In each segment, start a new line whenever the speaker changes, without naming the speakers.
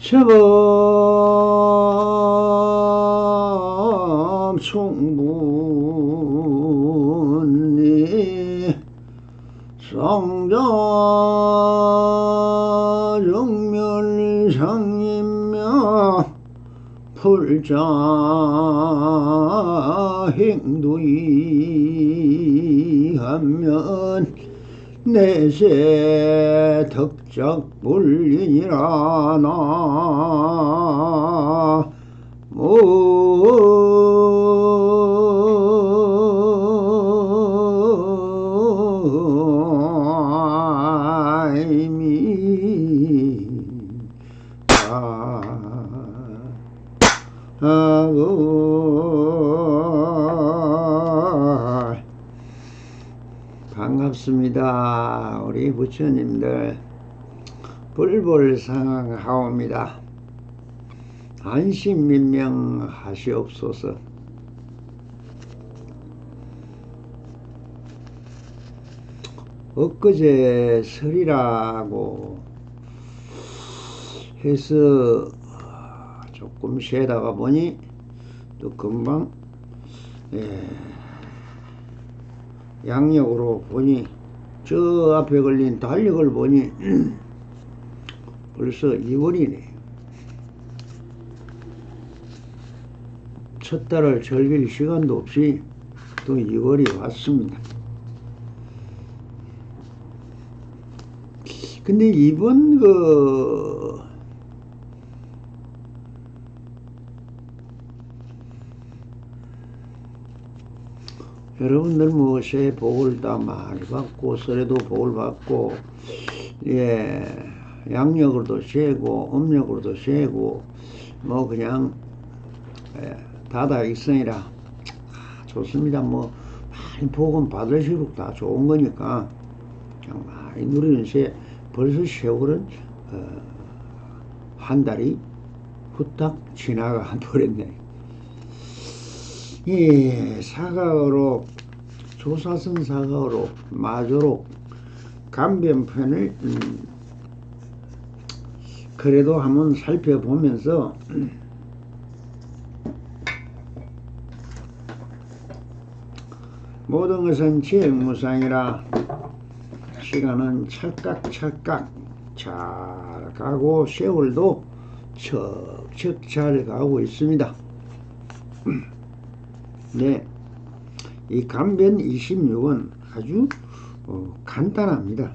처음 충분히 성자 정멸상이며 풀자 행도이하면 내세 덕적 불리니라 나 반갑습니다. 우리 부처님들 불불상하옵니다. 안심민명하시옵소서. 엊그제 설이라고 해서 조금 쉬다가 보니 또 금방 양력으로 보니 저 앞에 걸린 달력을 보니 벌써 2월이네. 첫 달을 즐길 시간도 없이 또 2월이 왔습니다. 근데 이번 여러분들 뭐 새해 복을 다 많이 받고 설에도 복을 받고 양력으로도 세고 음력으로도 세고 뭐 그냥 다다익선이라 좋습니다. 뭐 많이 복은 받을수록 다 좋은 거니까 그냥 많이 누리는 새. 벌써 세월은 한 달이 후딱 지나가 버렸네. 사가어록, 조사선 사가어록, 마조록, 간변편을 그래도 한번 살펴보면서 모든 것은 지행무상이라 시간은 찰깍찰깍 잘 가고 세월도 척척 잘 가고 있습니다. 네, 이 간변 26은 아주 간단합니다.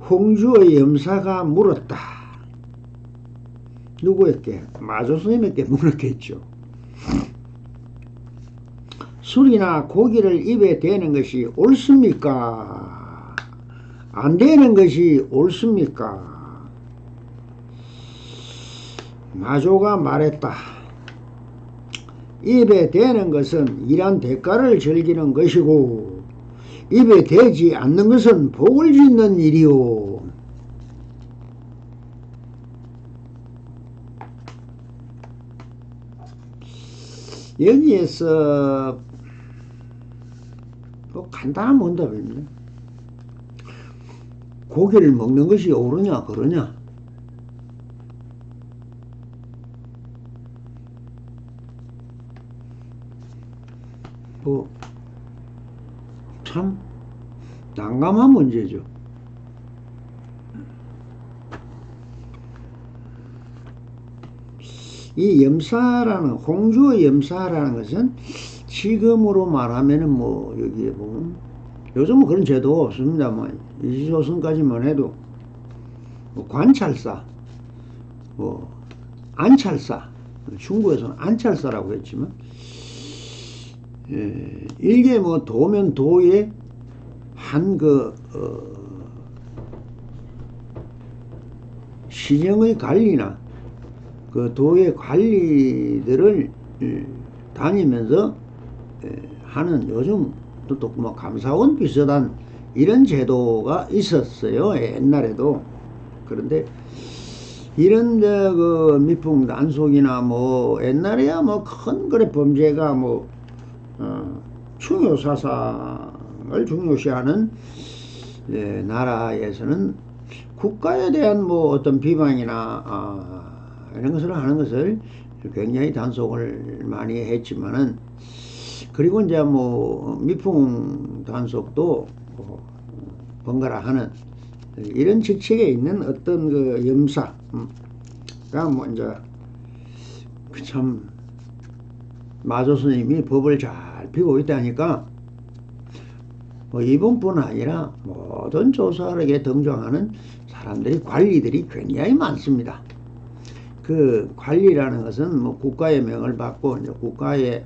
홍주의 염사가 물었다. 누구에게? 마조스님에게 물었겠죠. 술이나 고기를 입에 대는 것이 옳습니까? 안 되는 것이 옳습니까? 마조가 말했다. 입에 대는 것은 일한 대가를 즐기는 것이고 입에 대지 않는 것은 복을 짓는 일이오. 여기에서 간단한 문답입니다. 고기를 먹는 것이 옳으냐 그러냐? 참 난감한 문제죠. 이 염사라는, 홍주의 염사라는 것은 지금으로 말하면은 뭐 여기에 보면 요즘은 그런 제도가 없습니다. 뭐 이시조선까지만 해도 뭐 관찰사, 뭐 안찰사, 중국에서는 안찰사라고 했지만 일개 뭐 도면 도의 한 시정의 관리나 그 도의 관리들을 다니면서 하는, 요즘 또 뭐 감사원 비슷한 이런 제도가 있었어요, 옛날에도. 그런데 이런 그 미풍 단속이나 뭐 옛날에야 뭐 큰 그래 범죄가 뭐 충효사상을 중요시하는 나라에서는 국가에 대한 뭐 어떤 비방이나 이런 것을 하는 것을 굉장히 단속을 많이 했지만은, 그리고 이제 뭐 미풍 단속도 번갈아 하는 이런 직책에 있는 어떤 그 염사가 뭐 이제 참 마조 스님이 법을 잘 피고 있다니까 뭐 이분뿐 아니라 모든 조사력에 등장하는 사람들이, 관리들이 굉장히 많습니다. 그 관리라는 것은 뭐 국가의 명을 받고 이제 국가의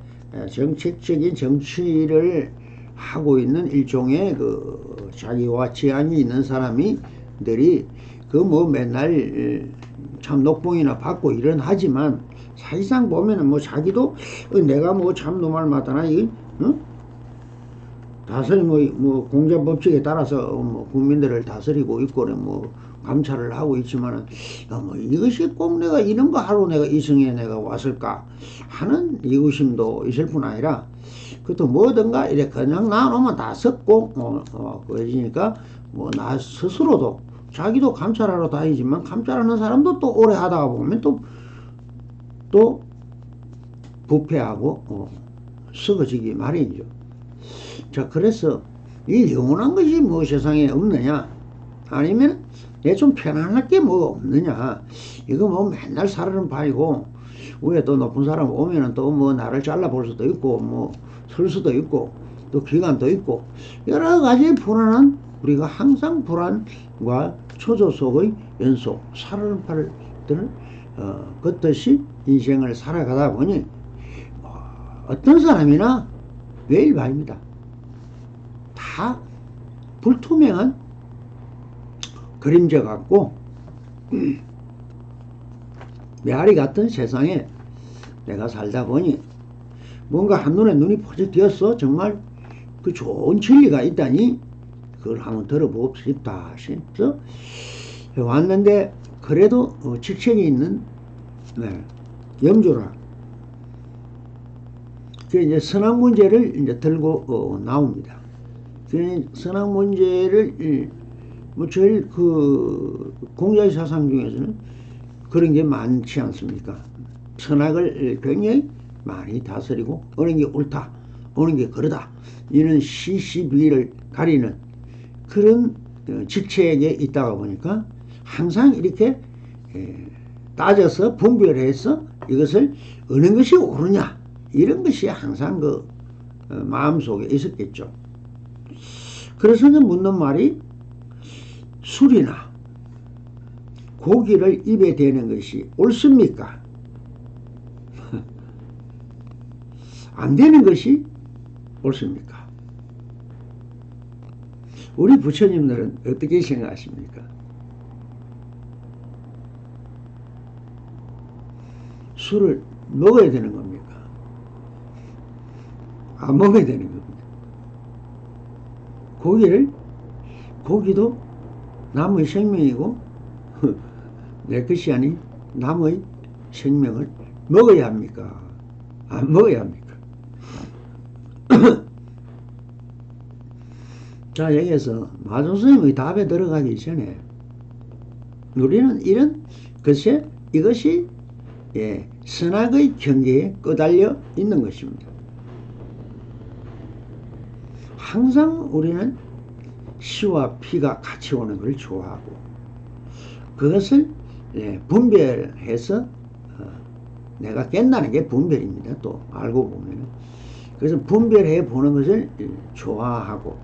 정책적인 정치를 하고 있는 일종의 그 자기와 지향이 있는 사람이들이 그 뭐 맨날 참 녹봉이나 받고 일은 하지만, 사실상 보면은 뭐 자기도 내가 뭐 참 노말 맞다나 이 다스리 뭐 공자 법칙에 따라서 뭐 국민들을 다스리고 있고 뭐 감찰을 하고 있지만은 뭐 이것이 꼭 내가 이런 거 하러 내가 이승에 내가 왔을까 하는 이구심도 있을 뿐 아니라, 그것도 뭐든가 이래 그냥 놔놓으면 다 썩고 그러니까 뭐 나 스스로도 자기도 감찰하러 다니지만 감찰하는 사람도 또 오래 하다가 보면 또 부패하고 썩어지기 마련이죠. 자, 그래서 이 영원한 것이 뭐 세상에 없느냐, 아니면 내 좀 편안할 게 뭐가 없느냐, 이거 뭐 맨날 살아는 파이고 위에 또 높은 사람 오면은 또 뭐 나를 잘라볼 수도 있고 뭐 설 수도 있고 또 기간도 있고 여러 가지 불안한, 우리가 항상 불안과 초조 속의 연속 살아는 팔들을 걷듯이 인생을 살아가다 보니 어떤 사람이나 매일 말입니다. 다 불투명한 그림자 같고 메아리 같은 세상에 내가 살다 보니 뭔가 한눈에 눈이 포쩍 띄었어. 정말 그 좋은 진리가 있다니 그걸 한번 들어보고 싶다 싶어서 왔는데, 그래도 직책이 있는 염조라 그 이제 선악 문제를 이제 들고 나옵니다. 그 선악 문제를 뭐 제일 그 공자의 사상 중에서는 그런 게 많지 않습니까? 선악을 굉장히 많이 다스리고 어느 게 옳다, 어느 게 그러다, 이런 시시비를 가리는 그런 직책에 있다가 보니까 항상 이렇게 따져서 분별해서 이것을 어느 것이 옳으냐, 이런 것이 항상 그 마음속에 있었겠죠. 그래서 묻는 말이, 술이나 고기를 입에 대는 것이 옳습니까? 안 되는 것이 옳습니까? 우리 부처님들은 어떻게 생각하십니까? 술을 먹어야 되는 겁니까? 안 먹어야 되는 겁니다. 고기도 남의 생명이고 내 것이 아닌 남의 생명을 먹어야 합니까? 안 먹어야 합니까? 자, 여기에서 마조 스님의 답에 들어가기 전에 우리는 이런 것에 이것이 선악의 경계에 끄달려 있는 것입니다. 항상 우리는 시와 피가 같이 오는 걸 좋아하고 그것을 분별해서 내가 깬다는 게 분별입니다. 또 알고 보면 그래서 분별해 보는 것을 좋아하고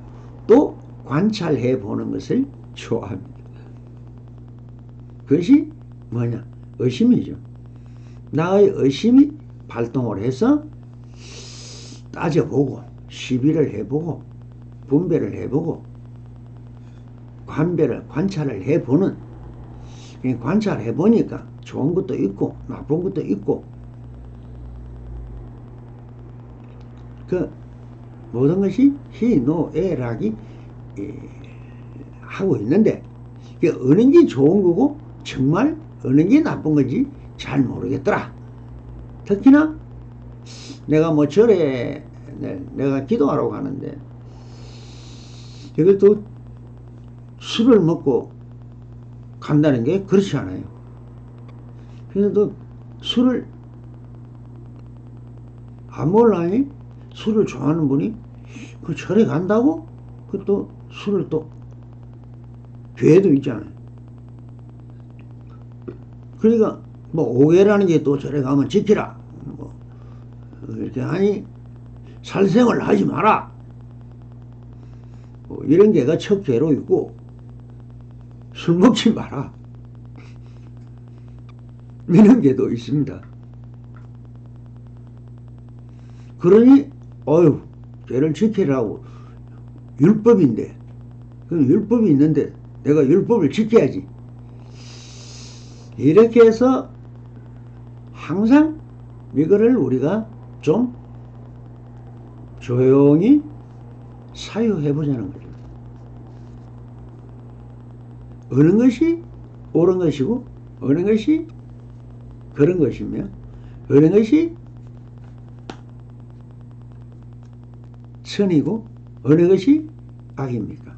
또 관찰해 보는 것을 좋아합니다. 그것이 뭐냐? 의심이죠. 나의 의심이 발동을 해서 따져보고 시비를 해보고 분별을 해보고 관찰을 해보는, 관찰해보니까 좋은 것도 있고 나쁜 것도 있고 그 모든 것이 희노애락이 하고 있는데 어느 게 좋은 거고 정말 어느 게 나쁜 건지 잘 모르겠더라. 특히나 내가 뭐 절에 내가 기도하러 가는데 이걸 또 술을 먹고 간다는 게 그렇지 않아요. 그래서 또 술을 안 먹으려니 술을 좋아하는 분이 그 절에 간다고 그 또 술을 또 죄도 있잖아요. 그러니까 뭐 오해라는 게 또 절에 가면 지키라 뭐 이렇게 하니 살생을 하지 마라 뭐 이런 게가 첫 죄로 있고 술 먹지 마라 이런 게도 있습니다. 그러니 어휴 죄를 지키라고 율법인데 그럼 율법이 있는데 내가 율법을 지켜야지 이렇게 해서 항상 이거를 우리가 좀 조용히 사유해 보자는 거죠. 어느 것이 옳은 것이고 어느 것이 그런 것이며 어느 것이 선이고 어느 것이 악입니까?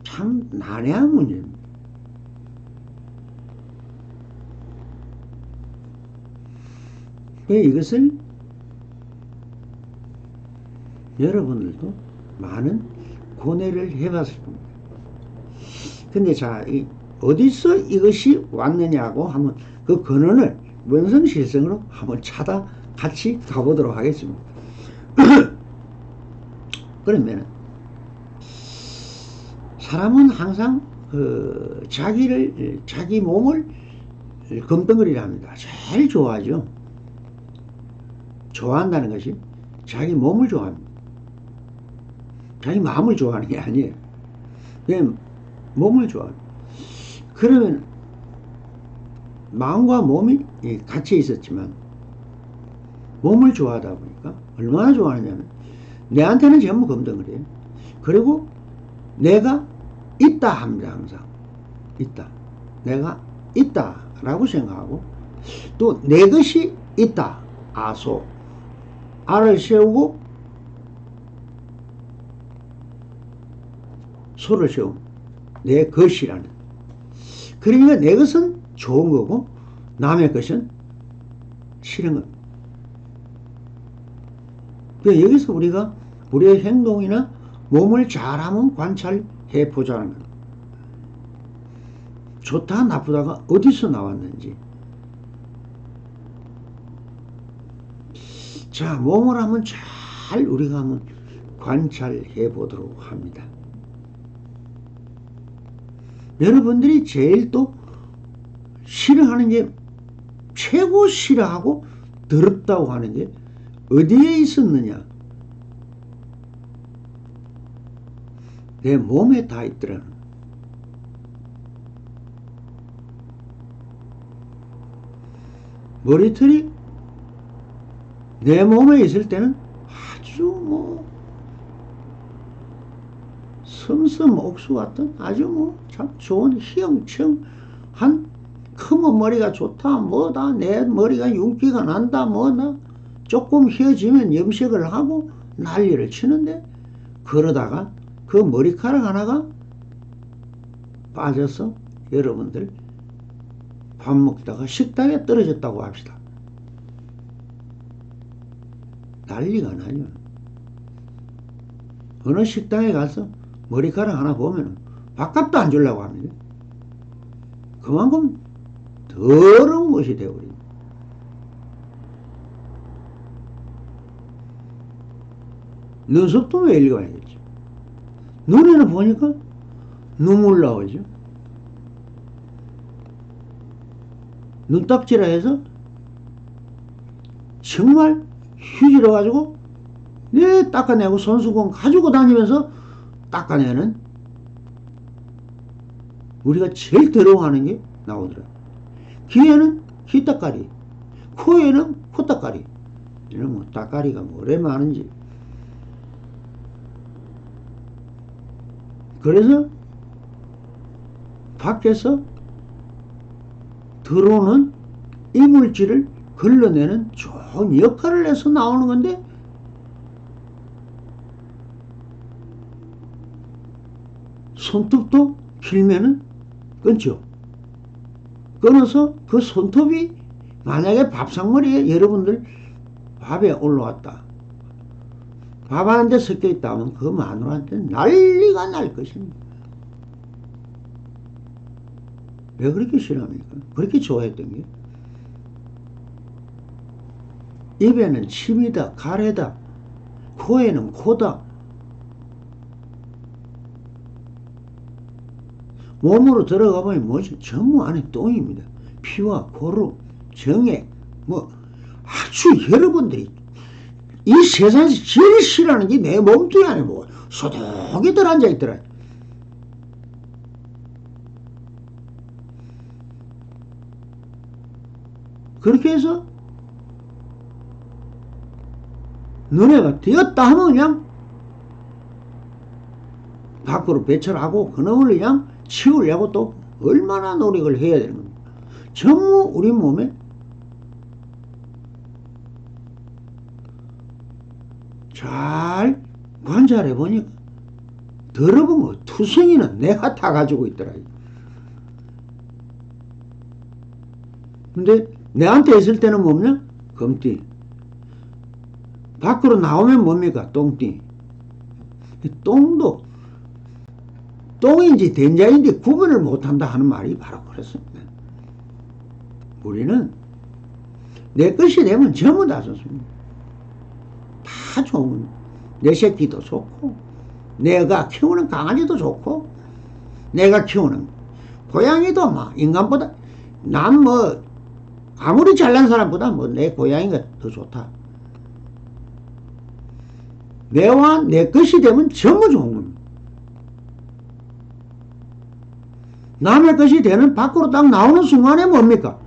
참 난해한 문제입니다. 이것을 여러분들도 많은 고뇌를 해봤을 겁니다. 근데 자, 어디서 이것이 왔느냐고 하면 그 근원을 원성실성으로 한번 찾아 같이 가보도록 하겠습니다. 그러면 사람은 항상 자기 몸을 검덩어리라 합니다. 제일 좋아하죠. 좋아한다는 것이 자기 몸을 좋아합니다. 자기 마음을 좋아하는 게 아니에요. 그냥 몸을 좋아합니다. 그러면 마음과 몸이 같이 있었지만 몸을 좋아하다 보니까 얼마나 좋아하느냐면 내한테는 전부 검덩어리예요. 그리고 내가 있다 합니다. 항상 있다. 내가 있다 라고 생각하고 또 내 것이 있다. 아소 아를 세우고 소를 세우고 내 것이라는 그러니까 내 것은 좋은 거고 남의 것은 싫은 겁니다. 그러니까 여기서 우리가 우리의 행동이나 몸을 잘하면 관찰해 보자는 겁니다. 좋다 나쁘다가 어디서 나왔는지. 자, 몸을 한번 잘 우리가 한번 관찰해 보도록 합니다. 여러분들이 제일 또 싫어하는 게 최고 싫어하고 더럽다고 하는 게 어디에 있었느냐? 내 몸에 다 있더라는. 머리털이 내 몸에 있을 때는 아주 뭐 섬섬 옥수 같은 아주 뭐 참 좋은 희영청한 크면 머리가 좋다 뭐다 내 머리가 윤기가 난다 뭐나 조금 휘어지면 염색을 하고 난리를 치는데 그러다가 그 머리카락 하나가 빠져서 여러분들 밥 먹다가 식당에 떨어졌다고 합시다. 난리가 나요. 어느 식당에 가서 머리카락 하나 보면 밥값도 안 주려고 합니다. 그만큼 더러운 것이 되어버립니다. 눈썹도 왜 읽어야겠죠. 눈에는 보니까 눈물 나오죠. 눈딱지라 해서 정말 휴지로 가지고 닦아내고 손수건 가지고 다니면서 닦아내는 우리가 제일 더러워하는 게 나오더라. 귀에는 귀딱가리, 코에는 코딱가리. 이런 뭐 딱가리가 뭐래 많은지. 그래서 밖에서 들어오는 이물질을 걸러내는 좋은 역할을 해서 나오는 건데 손톱도 길면은 끊죠. 끊어서 그 손톱이 만약에 밥상머리에 여러분들 밥에 올라왔다. 밥 하는데 섞여 있다면 그 마누라한테 난리가 날 것입니다. 왜 그렇게 싫어합니까? 그렇게 좋아했던 게. 입에는 침이다, 가래다, 코에는 코다. 몸으로 들어가 보면 뭐지? 전부 안에 똥입니다. 피와 고루, 정액, 뭐 아주 여러분들이 이 세상에서 제일 싫어하는 게 내 몸뚱이 안에 뭐 소독이 들어앉아 있더라. 그렇게 해서 너네가 되었다 하면 그냥 밖으로 배출하고 그놈을 그냥 치우려고 또 얼마나 노력을 해야 되는 겁니까? 전부 우리 몸에 잘 관찰해 보니까 더러운 투성이는 내가 다 가지고 있더라. 근데 내한테 있을 때는 뭡니까? 검띠. 밖으로 나오면 뭡니까? 똥띠. 똥도 똥인지 된장인지 구분을 못한다 하는 말이 바로 그렇습니다. 우리는 내 것이 되면 전부 다 좋습니다. 다 좋은 겁니다. 내 새끼도 좋고 내가 키우는 강아지도 좋고 내가 키우는 고양이도 막 인간보다 난 뭐 아무리 잘난 사람보다 뭐 내 고양이가 더 좋다. 내와 내 것이 되면 전부 좋은 겁니다. 남의 것이 되는 밖으로 딱 나오는 순간에 뭡니까?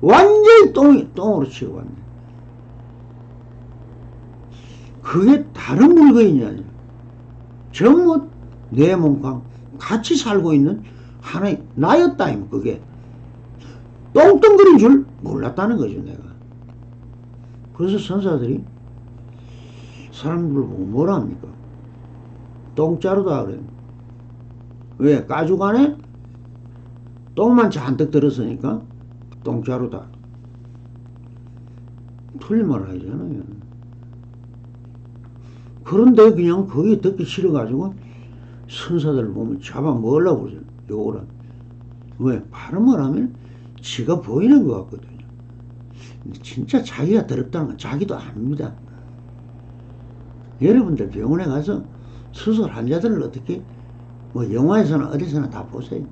완전히 똥으로 치워왔네. 그게 다른 물건이냐. 전부 내 몸과 같이 살고 있는 하나의 나였다. 그게 똥덩거린 줄 몰랐다는 거죠. 내가. 그래서 선사들이 사람들 보고 뭐라 합니까? 똥자루다 그래요. 왜? 가죽 안에 똥만 잔뜩 들었으니까 똥자루다. 틀린 말 하잖아요. 그런데 그냥 거기 듣기 싫어가지고 선사들 보면 잡아먹으려고 그러죠. 요거를. 왜? 발음을 하면 지가 보이는 것 같거든요. 근데 진짜 자기가 더럽다는 건 자기도 압니다. 여러분들 병원에 가서 수술 환자들을 어떻게 뭐 영화에서나 어디서나 다 보세요.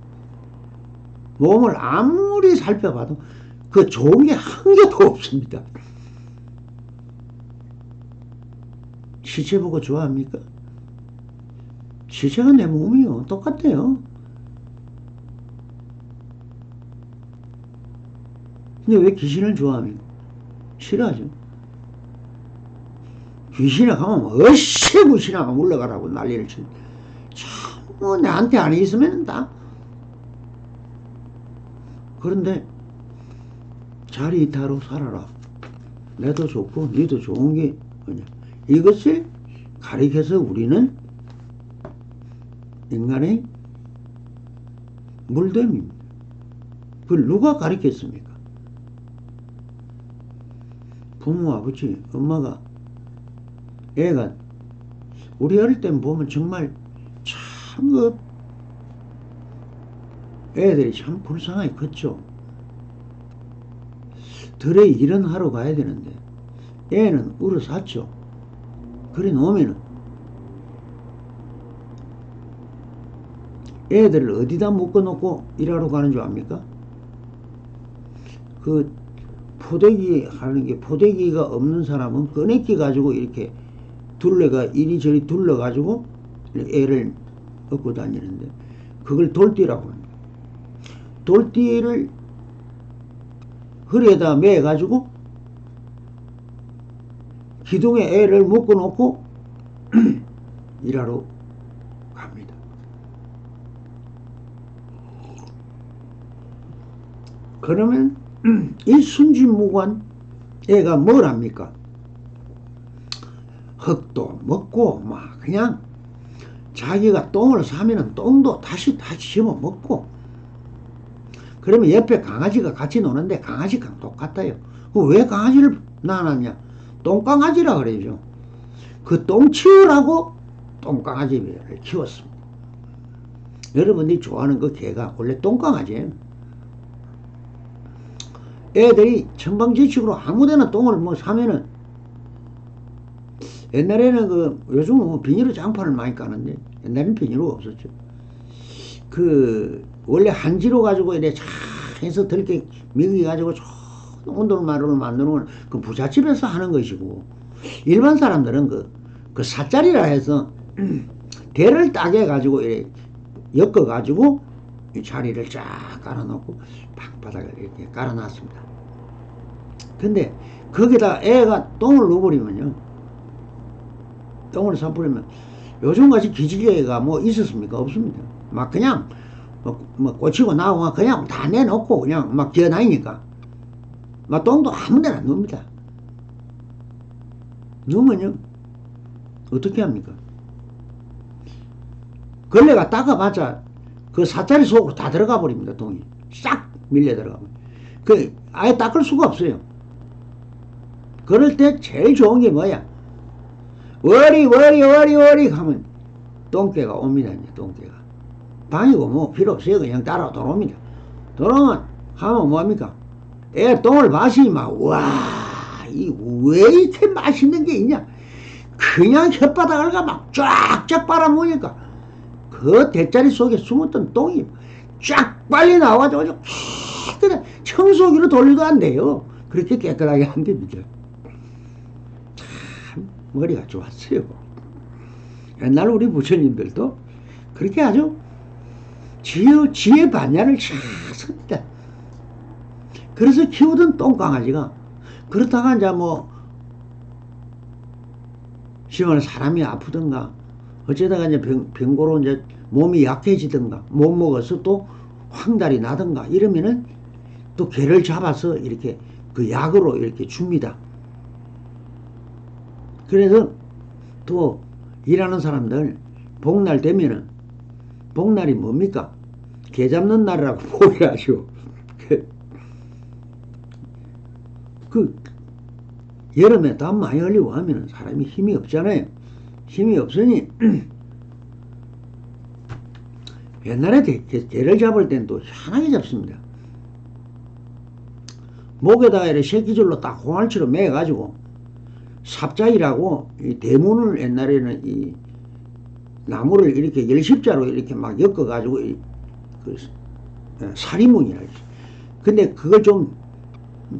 몸을 아무리 살펴봐도 그 좋은 게 한 개도 없습니다. 시체 보고 좋아합니까? 시체가 내 몸이요. 똑같아요. 근데 왜 귀신을 좋아합니까? 싫어하죠. 귀신에 가면 어씨 귀신아가 물러가라고 난리를 치는. 참 뭐 나한테 안 있으면 다. 그런데 자리이타로 살아라. 내도 좋고 니도 좋은 게 뭐냐. 이것을 가리켜서 우리는 인간의 물됨입니다. 그걸 누가 가리켰습니까? 부모, 아버지, 엄마가 애가 우리 어릴 때 보면 정말 참 그 애들이 참 불쌍하게 컸죠. 들에 일은 하러 가야 되는데 애는 울어 샀죠. 그래 놓으면은 애들을 어디다 묶어놓고 일하러 가는 줄 압니까? 그 포대기 하는 게 포대기가 없는 사람은 꺼내기 가지고 이렇게 둘레가 이리저리 둘러가지고 애를 업고 다니는데 그걸 돌띠라고 합니다. 돌띠를 허리에다 매가지고 기둥에 애를 묶어놓고 일하러 갑니다. 그러면 이 순진무관 애가 뭘 합니까? 흙도 먹고 막 그냥 자기가 똥을 싸면은 똥도 다시 집어 먹고 그러면 옆에 강아지가 같이 노는데 강아지랑 똑같아요. 왜 강아지를 낳았냐? 똥강아지라 그러죠. 그 똥 치우라고 똥강아지를 키웠습니다. 여러분들이 좋아하는 그 개가 원래 똥강아지예요. 애들이 천방지축으로 아무데나 똥을 뭐 사면은, 옛날에는 요즘은 뭐 비닐로 장판을 많이 까는데 옛날에는 비닐로 없었죠. 원래 한지로 가지고 이래 쫙 해서 들게 미기 가지고 좋은 온돌마루를 만드는 그 부잣집에서 하는 것이고, 일반 사람들은 그 사짜리라 해서 대를 따게 가지고 이렇게 엮어 가지고 이 자리를 쫙 깔아놓고 방바닥을 이렇게 깔아놨습니다. 근데 거기다 애가 똥을 넣어버리면요, 똥을 싸버리면, 요즘같이 기지개가 뭐 있었습니까? 없습니다. 막 그냥 뭐 꽂히고 나오고 그냥 다 내놓고 그냥 막 기어다니니까 막 똥도 아무데나 넣습니다. 넣으면요 어떻게 합니까? 걸레가 닦아봤자 그 사짜리 속으로 다 들어가 버립니다. 똥이 싹 밀려 들어가 버립니다. 아예 닦을 수가 없어요. 그럴 때 제일 좋은 게 뭐야? 워리 하면 똥개가 옵니다. 이제 똥개가 방이고 뭐 필요 없어요. 그냥 따라 들어옵니다. 들어오면 하면 뭐합니까? 애 똥을 마시면 왜 이렇게 맛있는 게 있냐? 그냥 혓바닥을 막 쫙쫙 빨아먹으니까 그 대자리 속에 숨었던 똥이 쫙 빨리 나와가지고 깨끗한 청소기로 돌리도 안 돼요. 그렇게 깨끗하게 안 됩니다. 참 머리가 좋았어요. 옛날 우리 부처님들도 그렇게 아주 지혜 반야를 잘 씁니다. 그래서 키우던 똥강아지가, 그렇다가 이제 뭐 시원한 사람이 아프던가 어쩌다가 이제 병고로 이제 몸이 약해지던가 못 먹어서 또 황달이 나던가 이러면은 또 개를 잡아서 이렇게 그 약으로 이렇게 줍니다. 그래서 또 일하는 사람들 복날 되면은, 복날이 뭡니까? 개 잡는 날이라고 보여야죠. 여름에 땀 많이 흘리고 하면 사람이 힘이 없잖아요. 힘이 없으니 옛날에 개를 잡을 땐 또 희한하게 잡습니다. 목에다가 이렇게 새끼줄로 딱 홍알치로 매가지고 삽자이라고 이 대문을, 옛날에는 이 나무를 이렇게 열십자로 이렇게 막 엮어가지고 사리문이라 그러죠. 근데 그걸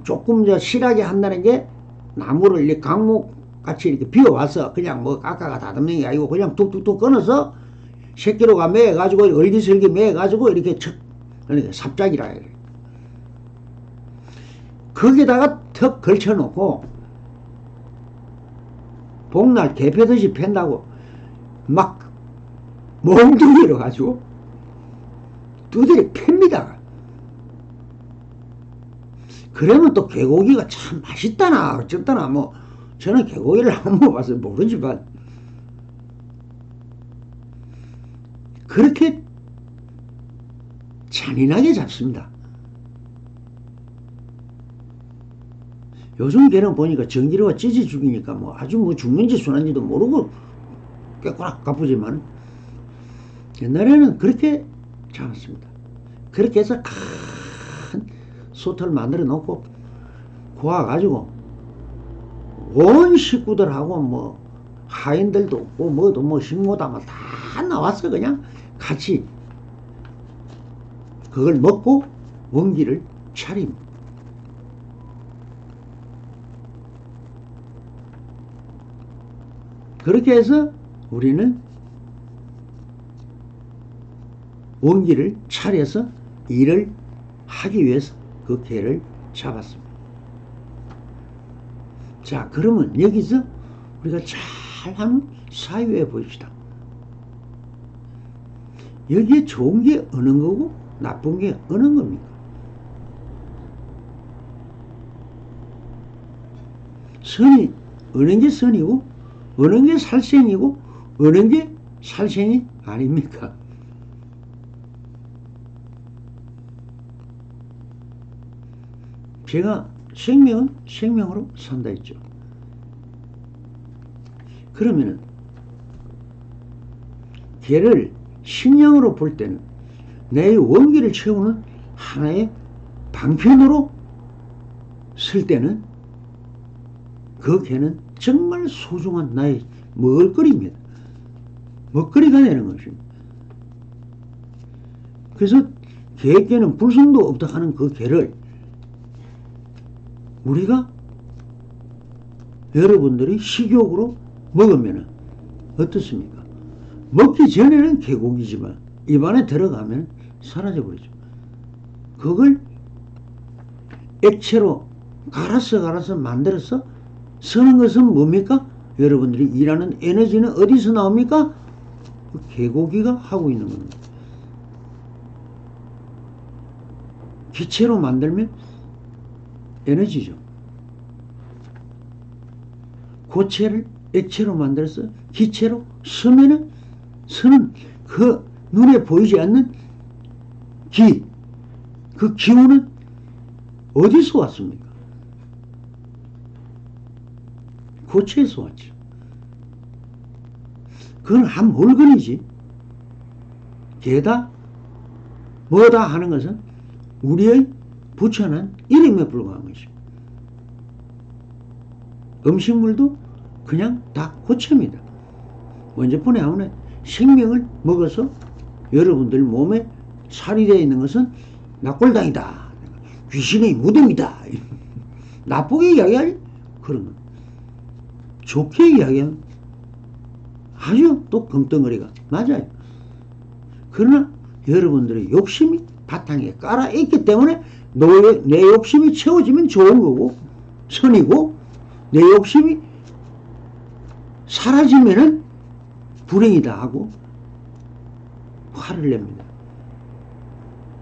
조금 실하게 한다는 게, 나무를 이렇게 강목 같이 이렇게 비워와서 그냥 뭐 깎아가 다듬는 게 아니고 그냥 툭툭툭 끊어서 새끼로가 매가지고 얼기설기 매가지고 이렇게 그러니까 삽작이라 해요. 거기다가 턱 걸쳐놓고 복날 개 패듯이 팬다고 막 몽둥이로 가지고 두드려 팹니다. 그러면 또 개고기가 참 맛있다나 어쨌다나, 뭐 저는 개고기를 안 먹어봐서 모르지만 그렇게 잔인하게 잡습니다. 요즘 개는 보니까 전기료가 찢어 죽이니까 뭐 아주 뭐 죽는지 순한지도 모르고 깨꼬락 가쁘지만, 옛날에는 그렇게 잡았습니다. 그렇게 해서 큰 솥을 만들어 놓고 구워가지고 온 식구들하고 뭐 하인들도 없고 뭐도 뭐 식모다 다 나와서 그냥 같이 그걸 먹고 원기를 차립니다. 그렇게 해서 우리는 원기를 차려서 일을 하기 위해서 그 개를 잡았습니다. 자, 그러면 여기서 우리가 잘하는 사유에 보입시다. 여기에 좋은 게 어느 거고 나쁜 게 어느 겁니까? 선이 어느 게 선이고 어느 게 살생이고 어느 게 살생이 아닙니까? 제가 생명은 생명으로 산다 했죠. 그러면은 개를 식량으로 볼 때는 내 원기를 채우는 하나의 방편으로 쓸 때는 그 개는 정말 소중한 나의 먹을거리입니다. 먹거리가 되는 것입니다. 그래서 개에게는 불성도 없다 하는 그 개를 우리가 여러분들이 식욕으로 먹으면 어떻습니까? 먹기 전에는 개고기지만 입안에 들어가면 사라져버리죠. 그걸 액체로 갈아서 만들어서 쓰는 것은 뭡니까? 여러분들이 일하는 에너지는 어디서 나옵니까? 그 개고기가 하고 있는 겁니다. 기체로 만들면 에너지죠. 고체를 액체로 만들어서 기체로 쓰면은 쓰는 그 눈에 보이지 않는 그 기운은 어디서 왔습니까? 고체에서 왔죠. 그건 한 물건이지. 개다 뭐다 하는 것은 우리의 붙여난 이름에 불과한 것입니다. 음식물도 그냥 다 고체입니다. 먼저 보내오는 생명을 먹어서 여러분들 몸에 살이 되어 있는 것은 낙골당이다. 귀신의 무덤이다. 나쁘게 이야기할 그런 것. 좋게 이야기하면 아주 또 금덩어리가 맞아요. 그러나 여러분들의 욕심이 바탕에 깔아 있기 때문에 내 욕심이 채워지면 좋은 거고 선이고 내 욕심이 사라지면은 불행이다 하고 화를 냅니다.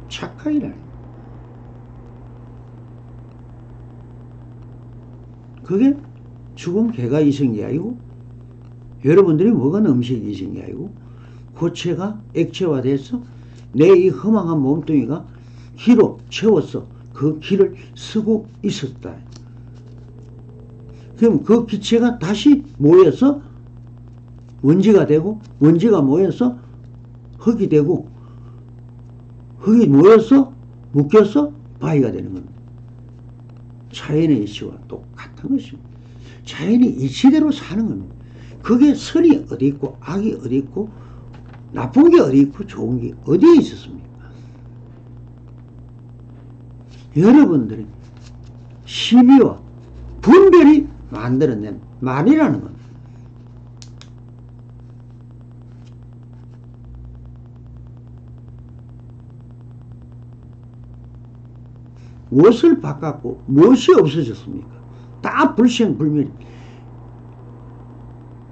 착각이라는 그게 죽은 개가 이성인 게 아니고 여러분들이 먹은 음식이 이성인 게 아니고 고체가 액체화돼서 내 이 허망한 몸뚱이가 기로 채워서 그 기를 쓰고 있었다. 그럼 그 기체가 다시 모여서 원지가 되고 원지가 모여서 흙이 되고 흙이 모여서 묶여서 바위가 되는 겁니다. 자연의 이치와 똑같은 것입니다. 자연의 이치대로 사는 겁니다. 그게 선이 어디 있고 악이 어디 있고 나쁜 게 어디 있고 좋은 게 어디에 있었습니까? 여러분들이 시비와 분별이 만들어낸 말이라는 겁니다. 무엇을 바꿨고 무엇이 없어졌습니까? 다 불생불멸.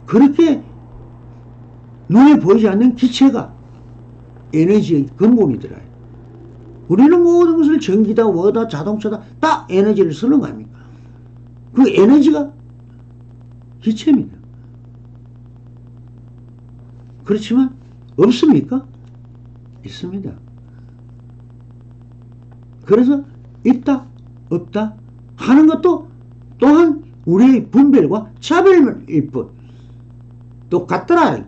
그렇게 눈에 보이지 않는 기체가 에너지의 근본이더라. 우리는 모든 것을 전기다, 뭐다, 자동차다 다 에너지를 쓰는 거 아닙니까? 그 에너지가 기체입니다. 그렇지만 없습니까? 있습니다. 그래서 있다, 없다 하는 것도 또한 우리의 분별과 차별일 뿐. 똑같더라.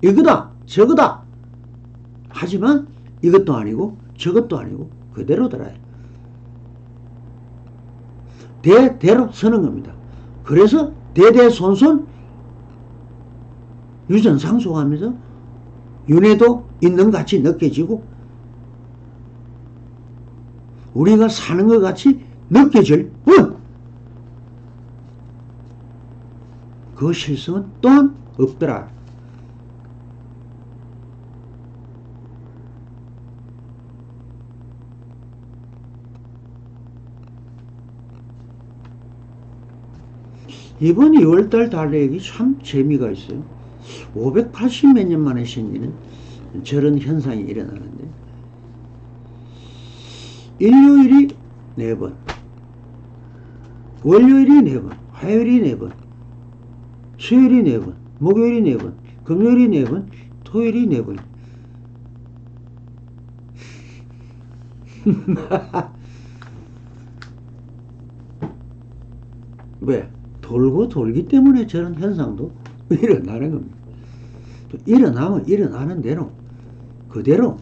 이거다, 저거다. 하지만 이것도 아니고 저것도 아니고 그대로더라. 대대로 서는 겁니다. 그래서 대대손손 유전상속하면서 윤회도 있는 같이 느껴지고 우리가 사는 것 같이 느껴질 뿐 그 실성은 또한 없더라. 이번 2월달 달력이 참 재미가 있어요. 580 몇 년 만에 생기는 저런 현상이 일어나는데 일요일이 4번, 월요일이 4번, 화요일이 4번, 수요일이 4번, 목요일이 4번, 금요일이 4번, 토요일이 4번. 왜? 돌고 돌기 때문에 저런 현상도 일어나는 겁니다. 또 일어나면 일어나는 대로 그대로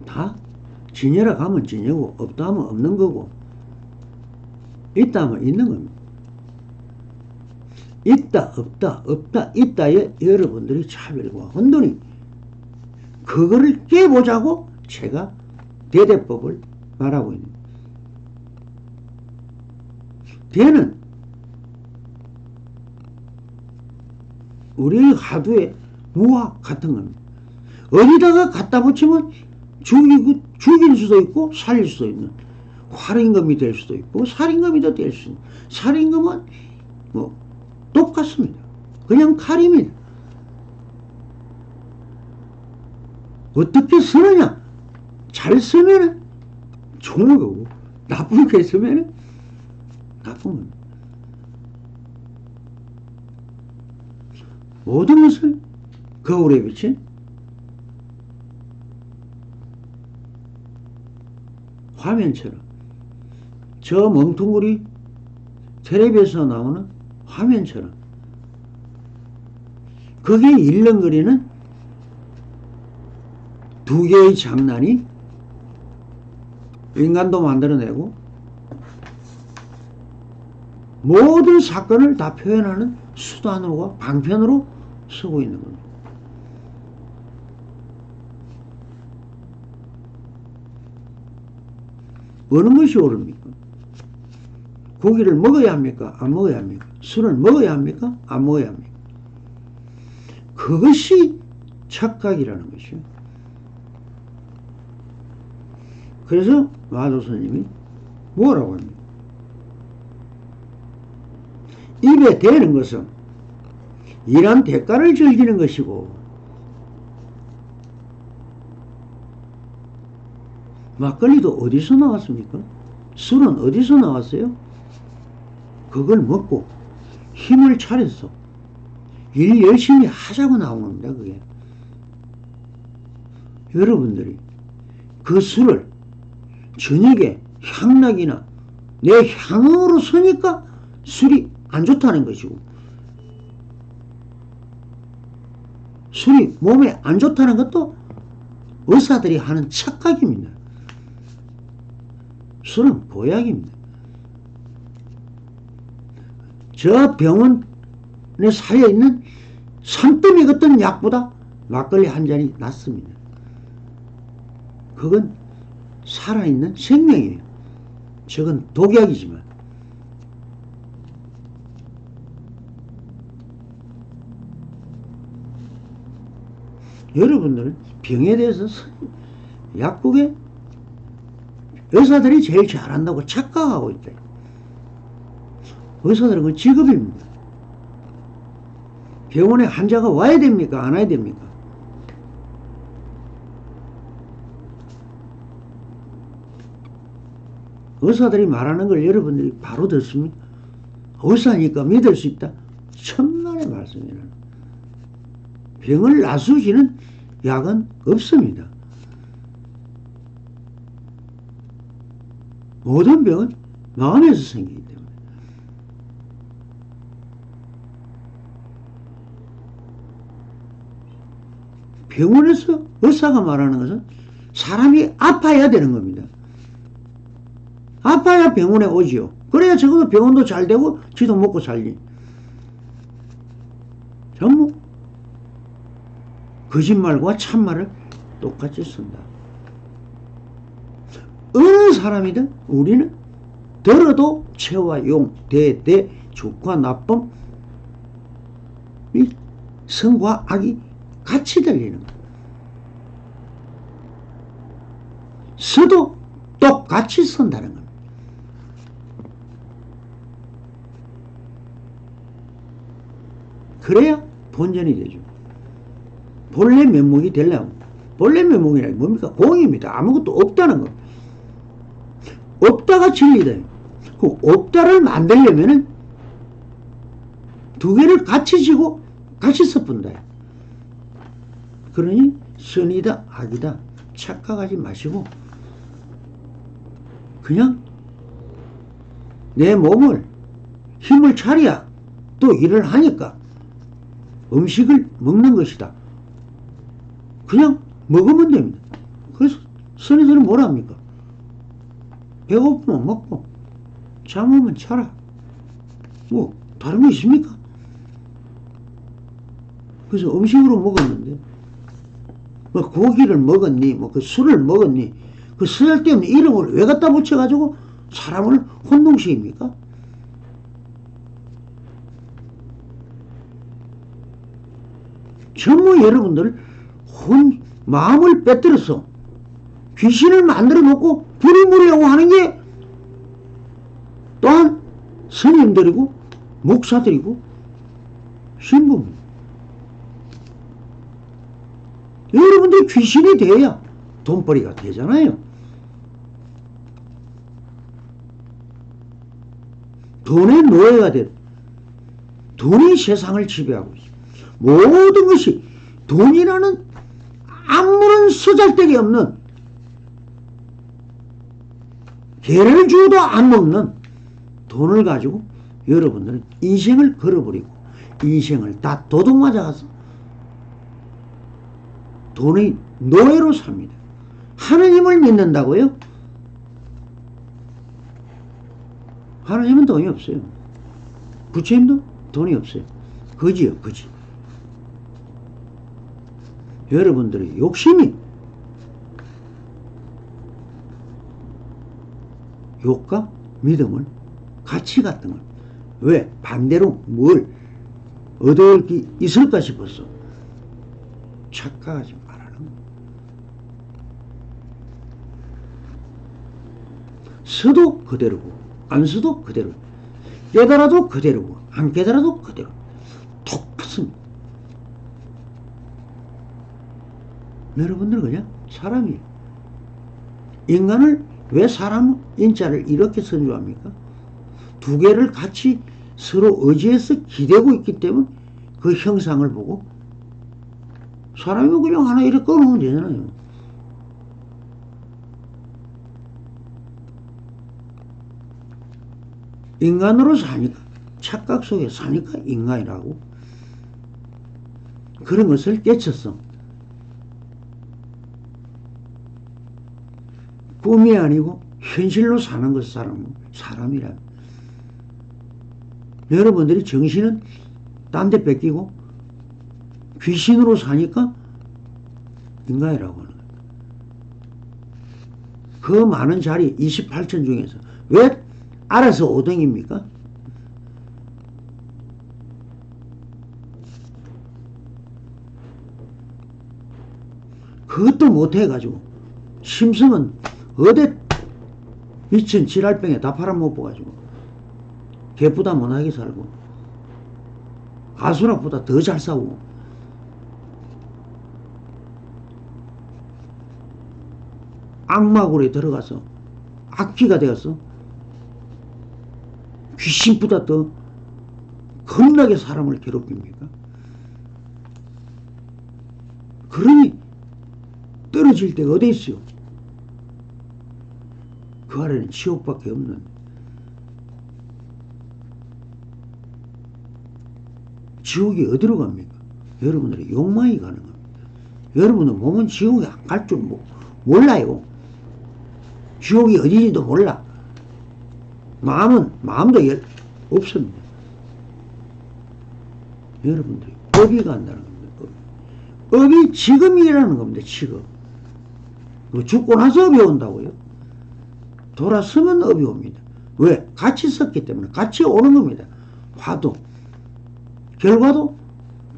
다 지녀라 가면 지녀고 없다 하면 없는 거고 있다 하면 있는 겁니다. 있다 없다 없다 있다에 여러분들이 차별과 혼돈이 그거를 깨보자고 제가 대대법을 말하고 있는 거예요. 대는 우리의 하두의 무와 같은 겁니다. 어디다가 갖다 붙이면 죽일 수도 있고 살릴 수도 있는 활임금이 될 수도 있고 살임금이도 될 수 있는 살임금은 뭐 똑같습니다. 그냥 칼입니다. 어떻게 쓰느냐? 잘 쓰면은 좋은 거고 나쁘게 쓰면은 나쁜 겁니다. 모든 것을 거울에 비친 화면처럼 저 멍텅구리 텔레비에서 나오는 화면처럼 거기에 일렁거리는 두 개의 장난이 인간도 만들어내고 모든 사건을 다 표현하는 수단으로 방편으로 쓰고 있는 겁니다. 어느 것이 옳습니까? 고기를 먹어야 합니까? 안 먹어야 합니까? 술을 먹어야 합니까? 안 먹어야 합니까? 그것이 착각이라는 것이요. 그래서 마도스님이 뭐라고 합니까? 입에 대는 것은 일한 대가를 즐기는 것이고 막걸리도 어디서 나왔습니까? 술은 어디서 나왔어요? 그걸 먹고 힘을 차려서 일 열심히 하자고 나온 겁니다. 그게 여러분들이 그 술을 저녁에 향락이나 내 향으로 쓰니까 술이 안 좋다는 것이고 술이 몸에 안 좋다는 것도 의사들이 하는 착각입니다. 술은 보약입니다. 저 병원에 쌓여있는 산더미 같은 약보다 막걸리 한 잔이 낫습니다. 그건 살아있는 생명이에요. 저건 독약이지만 여러분들은 병에 대해서 약국에 의사들이 제일 잘한다고 착각하고 있다. 의사들은 그 직업입니다. 병원에 환자가 와야 됩니까? 안 와야 됩니까? 의사들이 말하는 걸 여러분들이 바로 듣습니까? 의사니까 믿을 수 있다. 천만의 말씀이라. 병을 나수시는 약은 없습니다. 모든 병은 마음에서 생기기 때문에. 병원에서 의사가 말하는 것은 사람이 아파야 되는 겁니다. 아파야 병원에 오지요. 그래야 적어도 병원도 잘 되고 지도 먹고 살지. 전부 거짓말과 참말을 똑같이 쓴다. 어느 사람이든 우리는 들어도 체와 용, 대, 좋과 나쁨, 이 선과 악이 같이 들리는 거예요. 서도 똑같이 선다는 겁니다. 그래야 본전이 되죠. 본래 면목이 되려면 본래 면목이란 게 뭡니까? 공입니다. 아무것도 없다는 거. 없다가 진리다. 그 없다를 만들려면은 두 개를 같이 지고 같이 섞은다. 그러니 선이다 악이다 착각하지 마시고 그냥 내 몸을 힘을 차려야 또 일을 하니까 음식을 먹는 것이다. 그냥 먹으면 됩니다. 그래서 선에서는 뭐랍니까? 배고프면 먹고 잠오면 자라. 뭐 다른 거 있습니까? 그래서 음식으로 먹었는데 뭐 고기를 먹었니 뭐 그 술을 먹었니 그 쓸데없는 이름을 왜 갖다 붙여가지고 사람을 혼동시킵니까? 전부 여러분들 마음을 빼뜨려서 귀신을 만들어 놓고 부리부리하고 하는 게 또한 스님들이고 목사들이고 신부입니다. 여러분들 귀신이 돼야 돈벌이가 되잖아요. 돈의 노예가 된 돈이 세상을 지배하고 있습니다. 모든 것이 돈이라는 아무런 쓰잘데기 없는 개를 주어도 안 먹는 돈을 가지고 여러분들은 인생을 걸어버리고 인생을 다 도둑 맞아가서 돈의 노예로 삽니다. 하느님을 믿는다고요? 하느님은 돈이 없어요. 부처님도 돈이 없어요. 거지요, 거지. 여러분들의 욕심이 욕과 믿음을 가치 같은 걸 왜 반대로 뭘 얻을 게 있을까 싶어서 착각하지 말라는 거예요. 써도 그대로고 안 써도 그대로 깨달아도 그대로고 안 깨달아도 그대로 똑같습니다. 여러분들 그냥 사람이에요. 인간을 왜 사람 인자를 이렇게 선조합니까? 두 개를 같이 서로 의지해서 기대고 있기 때문에 그 형상을 보고 사람이 그냥 하나 이렇게 꺼놓으면 되잖아요. 인간으로 사니까 착각 속에 사니까 인간이라고 그런 것을 깨쳤어. 꿈이 아니고 현실로 사는 것 사람이라. 여러분들이 정신은 딴 데 뺏기고 귀신으로 사니까 인간이라고 하는 거예요. 그 많은 자리 28천 중에서 왜 알아서 5등입니까? 그것도 못해가지고 심성은 어디 미친 지랄병에 다 팔아먹어가지고 개보다 못하게 살고 아수라보다 더 잘 싸우고 악마굴에 들어가서 악귀가 되어서 귀신보다 더 겁나게 사람을 괴롭힙니까? 그러니 떨어질 데가 어디 있어요? 그 아래는 지옥밖에 없는. 지옥이 어디로 갑니까? 여러분들의 욕망이 가는 겁니다. 여러분은 몸은 지옥에 안 갈 줄 몰라요. 지옥이 어디인지도 몰라. 마음도 없습니다. 여러분들이 업이 간다는 겁니다. 업이 지금이라는 겁니다. 지금. 죽고 나서 업이 온다고요? 돌아서면 업이 옵니다. 왜? 같이 썼기 때문에 같이 오는 겁니다. 화도 결과도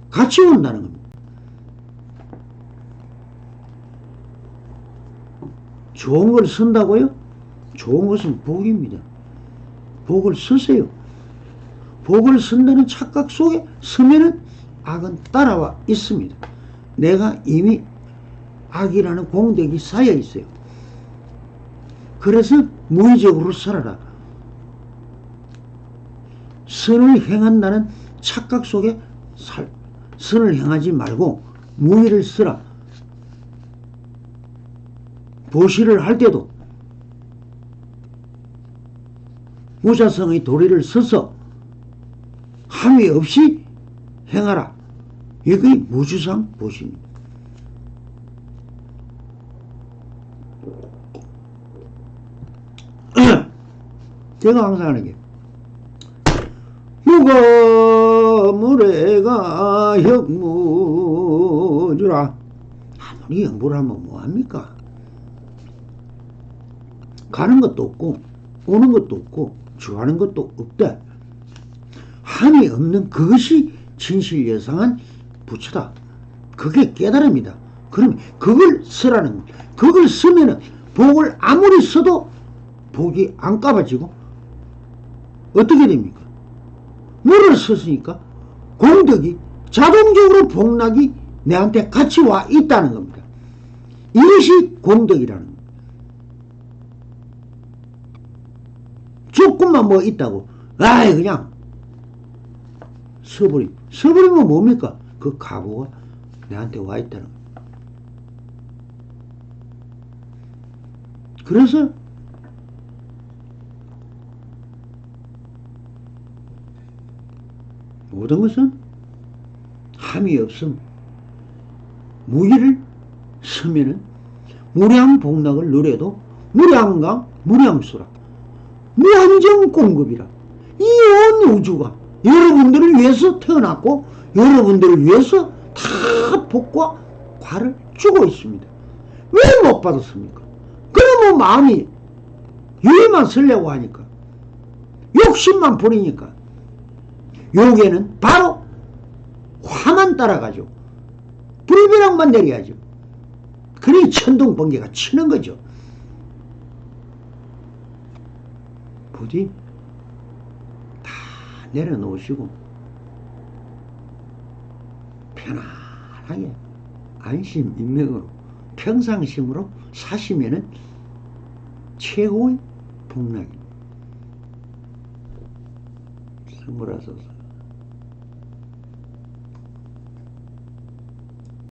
같이 온다는 겁니다. 좋은 걸 쓴다고요? 좋은 것은 복입니다. 복을 쓰세요. 복을 쓴다는 착각 속에 서면은 악은 따라와 있습니다. 내가 이미 악이라는 공덕이 쌓여 있어요. 그래서 무의적으로 살아라. 선을 행한다는 착각 속에 선을 행하지 말고 무의를 쓰라. 보시를 할 때도 무사성의 도리를 서서 함이 없이 행하라. 이게 무주상 보십니다. 제가 항상 하는 게 무거 무례가 혁무주라. 아무리 영부를 하면 뭐합니까? 가는 것도 없고 오는 것도 없고 주하는 것도 없다. 함이 없는 그것이 진실여상한 부처다. 그게 깨달음이다. 그러면 그걸 쓰라는 거야. 그걸 쓰면은 복을 아무리 써도 복이 안 까봐지고 어떻게 됩니까? 뭐를 썼으니까 공덕이 자동적으로 복락이 내한테 같이 와 있다는 겁니다. 이것이 공덕이라는 겁니다. 조금만 뭐 있다고 아이 그냥 써버리면 뭡니까? 그 가보가 내한테 와 있다는 겁니다. 그래서 모든 것은 함이 없음 무기를 쓰면은 무량복락을 누려도 무량강 무량수라 무한정 공급이라. 이 온 우주가 여러분들을 위해서 태어났고 여러분들을 위해서 다 복과 과를 주고 있습니다. 왜 못 받았습니까? 그러면 마음이 유의만 쓰려고 하니까 욕심만 부리니까 요게는 바로 화만 따라가죠. 불벼락만 내려야죠. 그러니 천둥번개가 치는 거죠. 부디 다 내려놓으시고 편안하게 안심인명으로 평상심으로 사시면은 최고의 복락입니다. 선물하소서.